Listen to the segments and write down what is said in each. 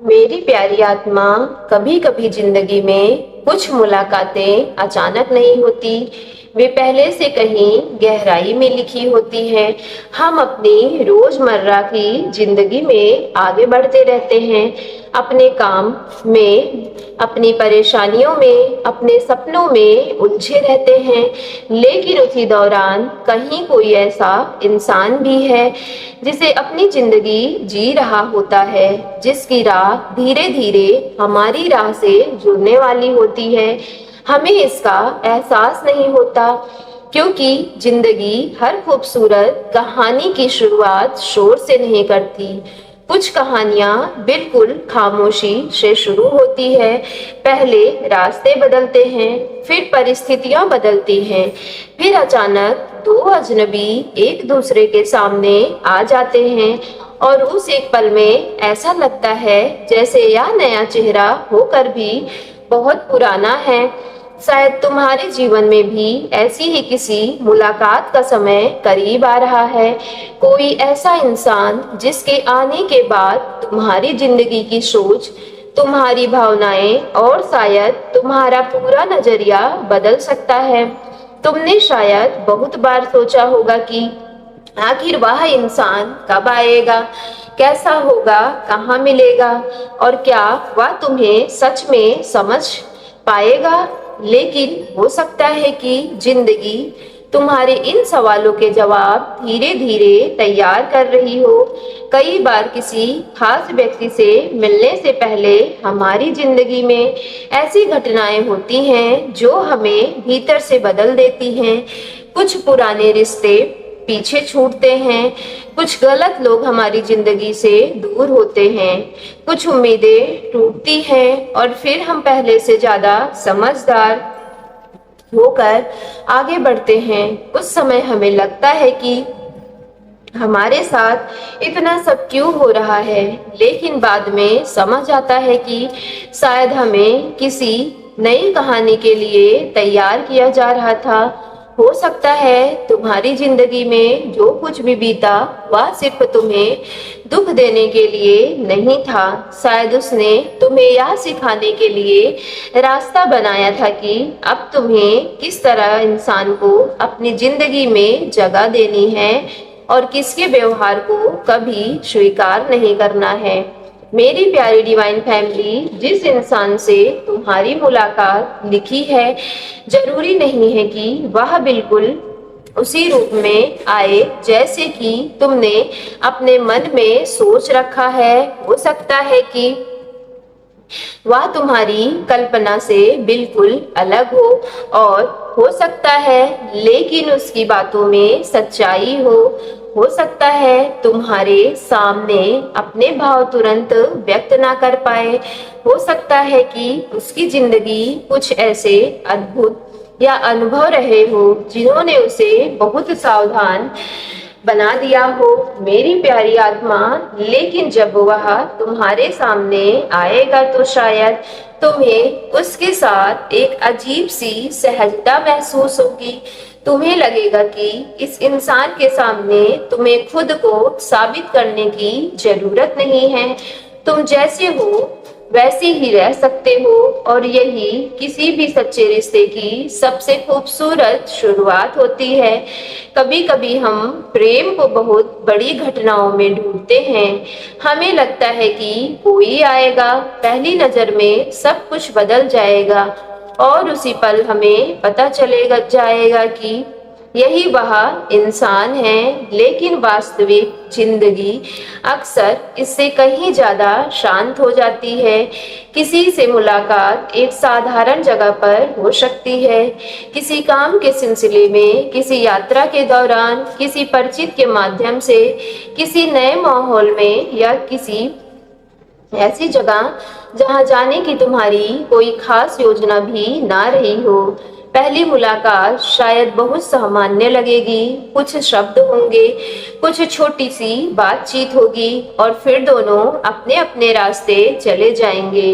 मेरी प्यारी आत्मा, कभी कभी जिंदगी में कुछ मुलाकातें अचानक नहीं होती। वे पहले से कहीं गहराई में लिखी होती हैं। हम अपनी रोजमर्रा की जिंदगी में आगे बढ़ते रहते हैं, अपने काम में, अपनी परेशानियों में, अपने सपनों में उलझे रहते हैं। लेकिन उसी दौरान कहीं कोई ऐसा इंसान भी है जिसे अपनी जिंदगी जी रहा होता है, जिसकी राह धीरे धीरे हमारी राह से जुड़ने वाली होती है। हमें इसका एहसास नहीं होता, क्योंकि जिंदगी हर खूबसूरत कहानी की शुरुआत शोर से नहीं करती। कुछ कहानियां बिल्कुल खामोशी से शुरू होती है। पहले रास्ते बदलते हैं, फिर परिस्थितियां बदलती हैं, फिर अचानक दो अजनबी एक दूसरे के सामने आ जाते हैं और उस एक पल में ऐसा लगता है जैसे यह नया चेहरा होकर भी बहुत पुराना है। शायद तुम्हारे जीवन में भी ऐसी ही किसी मुलाकात का समय करीब आ रहा है। कोई ऐसा इंसान जिसके आने के बाद तुम्हारी जिंदगी की सोच, तुम्हारी भावनाएं और शायद तुम्हारा पूरा नजरिया बदल सकता है। तुमने शायद बहुत बार सोचा होगा कि आखिर वह इंसान कब आएगा, कैसा होगा, कहाँ मिलेगा और क्या वह तुम्हें सच में समझ पाएगा। लेकिन हो सकता है कि जिंदगी तुम्हारे इन सवालों के जवाब धीरे धीरे तैयार कर रही हो। कई बार किसी खास व्यक्ति से मिलने से पहले हमारी जिंदगी में ऐसी घटनाएं होती हैं जो हमें भीतर से बदल देती हैं। कुछ पुराने रिश्ते पीछे छूटते हैं, कुछ गलत लोग हमारी जिंदगी से दूर होते हैं, कुछ उम्मीदें टूटती हैं और फिर हम पहले से ज्यादा समझदार होकर आगे बढ़ते हैं। उस समय हमें लगता है कि हमारे साथ इतना सब क्यों हो रहा है, लेकिन बाद में समझ आता है कि शायद हमें किसी नई कहानी के लिए तैयार किया जा रहा था। हो सकता है तुम्हारी जिंदगी में जो कुछ भी बीता वह सिर्फ तुम्हें दुख देने के लिए नहीं था। शायद उसने तुम्हें यह सिखाने के लिए रास्ता बनाया था कि अब तुम्हें किस तरह इंसान को अपनी जिंदगी में जगह देनी है और किसके व्यवहार को कभी स्वीकार नहीं करना है। मेरी प्यारी डिवाइन फैमिली, जिस इंसान से तुम्हारी मुलाकात लिखी है, जरूरी नहीं है कि वह बिल्कुल उसी रूप में आए जैसे कि तुमने अपने मन में सोच रखा है। हो सकता है कि वह तुम्हारी कल्पना से बिल्कुल अलग और हो सकता है, लेकिन उसकी बातों में सच्चाई हो सकता है तुम्हारे सामने अपने भाव तुरंत व्यक्त ना कर पाए। हो सकता है कि उसकी जिंदगी कुछ ऐसे अद्भुत या अनुभव रहे हो जिन्होंने उसे बहुत सावधान बना दिया हो। मेरी प्यारी आत्मा, लेकिन जब वह तुम्हारे सामने आएगा तो शायद तुम्हें उसके साथ एक अजीब सी सहजता महसूस होगी। तुम्हें लगेगा कि इस इंसान के सामने तुम्हें खुद को साबित करने की जरूरत नहीं है। तुम जैसे हो वैसे ही रह सकते हो और यही किसी भी सच्चे रिश्ते की सबसे खूबसूरत शुरुआत होती है। कभी कभी हम प्रेम को बहुत बड़ी घटनाओं में ढूंढते हैं। हमें लगता है कि कोई आएगा, पहली नजर में सब कुछ बदल जाएगा और उसी पल हमें पता चलेगा जाएगा कि यही वह इंसान है। लेकिन वास्तविक जिंदगी अक्सर इससे कहीं ज्यादा शांत हो जाती है। किसी से मुलाकात एक साधारण जगह पर हो सकती है, किसी काम के सिलसिले में, किसी यात्रा के दौरान, किसी परिचित के माध्यम से, किसी नए माहौल में या किसी ऐसी जगह जहां जाने की तुम्हारी कोई खास योजना भी ना रही हो। पहली मुलाकात शायद बहुत सामान्य लगेगी, कुछ शब्द होंगे, कुछ छोटी सी बातचीत होगी और फिर दोनों अपने अपने रास्ते चले जाएंगे।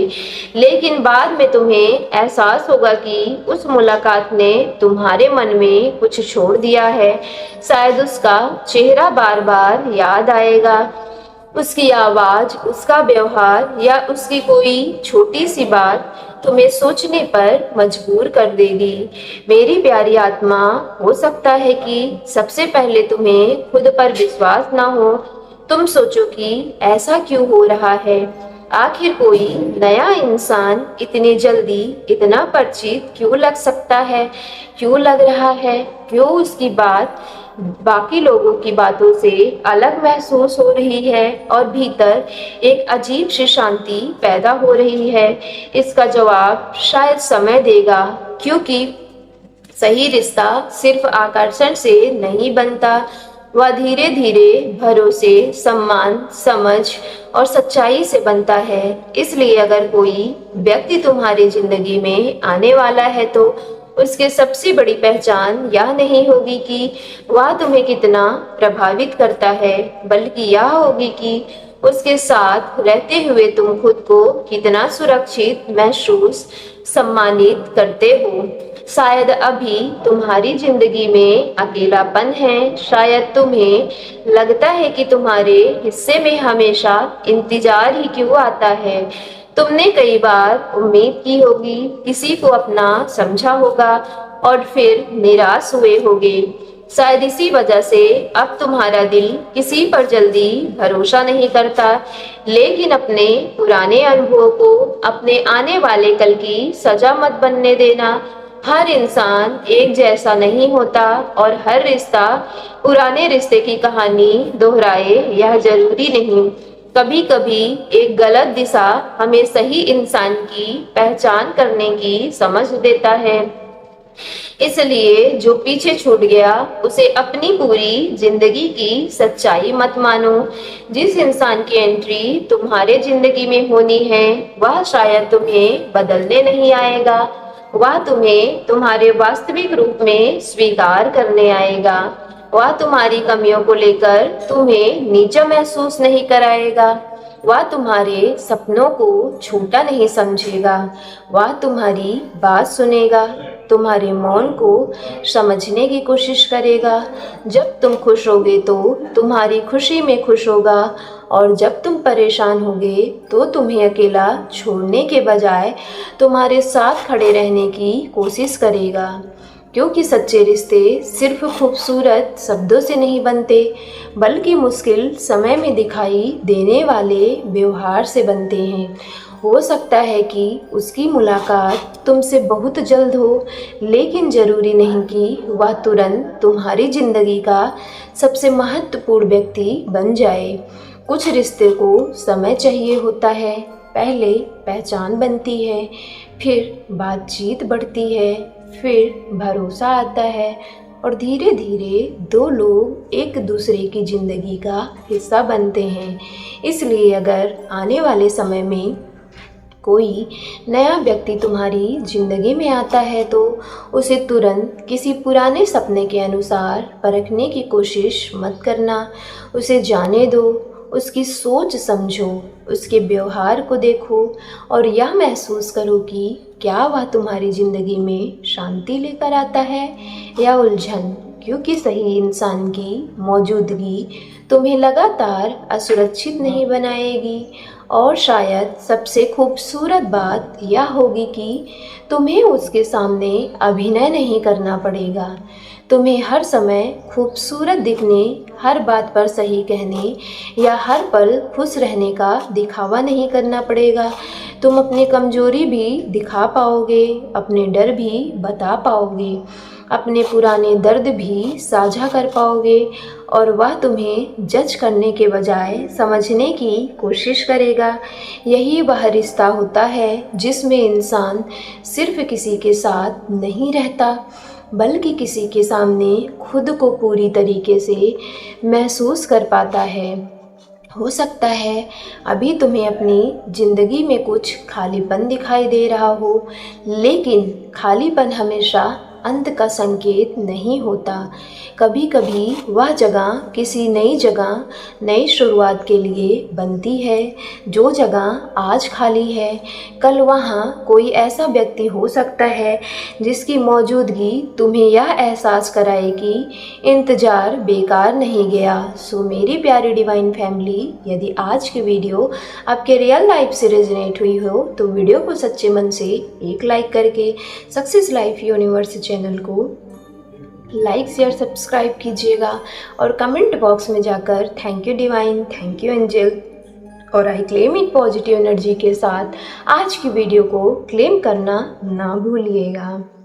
लेकिन बाद में तुम्हें एहसास होगा कि उस मुलाकात ने तुम्हारे मन में कुछ छोड़ दिया है। शायद उसका चेहरा बार बार याद आएगा, उसकी आवाज, उसका व्यवहार या उसकी कोई छोटी सी बात तुम्हें सोचने पर मजबूर कर देगी। मेरी प्यारी आत्मा, हो सकता है कि सबसे पहले तुम्हें खुद पर विश्वास ना हो। तुम सोचो कि ऐसा क्यों हो रहा है, आखिर कोई नया इंसान इतनी जल्दी इतना परिचित क्यों लग सकता है, क्यों लग रहा है, क्यों उसकी बात बाकी लोगों की बातों से अलग महसूस हो रही है और भीतर एक अजीब सी शांति पैदा हो रही है। इसका जवाब शायद समय देगा, क्योंकि सही रिश्ता सिर्फ आकर्षण से नहीं बनता, वह धीरे धीरे भरोसे, सम्मान, समझ और सच्चाई से बनता है। इसलिए अगर कोई व्यक्ति तुम्हारी जिंदगी में आने वाला है तो उसके सबसे बड़ी पहचान यह नहीं होगी कि वह तुम्हें कितना प्रभावित करता है, बल्कि यह होगी कि उसके साथ रहते हुए तुम खुद को कितना सुरक्षित महसूस, सम्मानित करते हो। शायद अभी तुम्हारी जिंदगी में अकेलापन है, शायद तुम्हें लगता है कि तुम्हारे हिस्से में हमेशा इंतजार ही क्यों आता है। तुमने कई बार उम्मीद की होगी, किसी को अपना समझा होगा और फिर निराश हुए होगे। शायद इसी वजह से अब तुम्हारा दिल किसी पर जल्दी भरोसा नहीं करता। लेकिन अपने पुराने अनुभवों को अपने आने वाले कल की सजा मत बनने देना। हर इंसान एक जैसा नहीं होता और हर रिश्ता पुराने रिश्ते की कहानी दोहराए यह जरूरी नहीं। कभी कभी एक गलत दिशा हमें सही इंसान की पहचान करने की समझ देता है। इसलिए जो पीछे छूट गया उसे अपनी पूरी जिंदगी की सच्चाई मत मानो। जिस इंसान की एंट्री तुम्हारे जिंदगी में होनी है वह शायद तुम्हें बदलने नहीं आएगा, वह तुम्हें तुम्हारे वास्तविक रूप में स्वीकार करने आएगा। वह तुम्हारी कमियों को लेकर तुम्हें नीचा महसूस नहीं कराएगा, वह तुम्हारे सपनों को छोटा नहीं समझेगा, वह तुम्हारी बात सुनेगा, तुम्हारे मौन को समझने की कोशिश करेगा। जब तुम खुश होगे तो तुम्हारी खुशी में खुश होगा और जब तुम परेशान होगे तो तुम्हें अकेला छोड़ने के बजाय तुम्हारे साथ खड़े रहने की कोशिश करेगा। क्योंकि सच्चे रिश्ते सिर्फ खूबसूरत शब्दों से नहीं बनते, बल्कि मुश्किल समय में दिखाई देने वाले व्यवहार से बनते हैं। हो सकता है कि उसकी मुलाकात तुमसे बहुत जल्द हो, लेकिन ज़रूरी नहीं कि वह तुरंत तुम्हारी ज़िंदगी का सबसे महत्वपूर्ण व्यक्ति बन जाए। कुछ रिश्ते को समय चाहिए होता है, पहले पहचान बनती है, फिर बातचीत बढ़ती है, फिर भरोसा आता है और धीरे धीरे दो लोग एक दूसरे की ज़िंदगी का हिस्सा बनते हैं। इसलिए अगर आने वाले समय में कोई नया व्यक्ति तुम्हारी ज़िंदगी में आता है तो उसे तुरंत किसी पुराने सपने के अनुसार परखने की कोशिश मत करना। उसे जाने दो, उसकी सोच समझो, उसके व्यवहार को देखो और यह महसूस करो कि क्या वह तुम्हारी ज़िंदगी में शांति लेकर आता है या उलझन। क्योंकि सही इंसान की मौजूदगी तुम्हें लगातार असुरक्षित नहीं बनाएगी। और शायद सबसे खूबसूरत बात यह होगी कि तुम्हें उसके सामने अभिनय नहीं करना पड़ेगा। तुम्हें हर समय खूबसूरत दिखने, हर बात पर सही कहने या हर पल खुश रहने का दिखावा नहीं करना पड़ेगा। तुम अपनी कमजोरी भी दिखा पाओगे, अपने डर भी बता पाओगे, अपने पुराने दर्द भी साझा कर पाओगे और वह तुम्हें जज करने के बजाय समझने की कोशिश करेगा। यही वह रिश्ता होता है जिसमें इंसान सिर्फ किसी के साथ नहीं रहता, बल्कि किसी के सामने खुद को पूरी तरीके से महसूस कर पाता है। हो सकता है अभी तुम्हें अपनी ज़िंदगी में कुछ खालीपन दिखाई दे रहा हो, लेकिन खालीपन हमेशा अंत का संकेत नहीं होता। कभी कभी वह जगह किसी नई जगह, नई शुरुआत के लिए बनती है। जो जगह आज खाली है, कल वहाँ कोई ऐसा व्यक्ति हो सकता है जिसकी मौजूदगी तुम्हें यह एहसास कराए कि इंतज़ार बेकार नहीं गया। सो मेरी प्यारी डिवाइन फैमिली, यदि आज की वीडियो आपके रियल लाइफ से रेजोनेट हुई हो तो वीडियो को सच्चे मन से एक लाइक करके सक्सेस लाइफ यूनिवर्स चैनल को लाइक शेयर सब्सक्राइब कीजिएगा और कमेंट बॉक्स में जाकर thank you divine, thank you angel और I claim it positive energy के साथ आज की वीडियो को क्लेम करना ना भूलिएगा।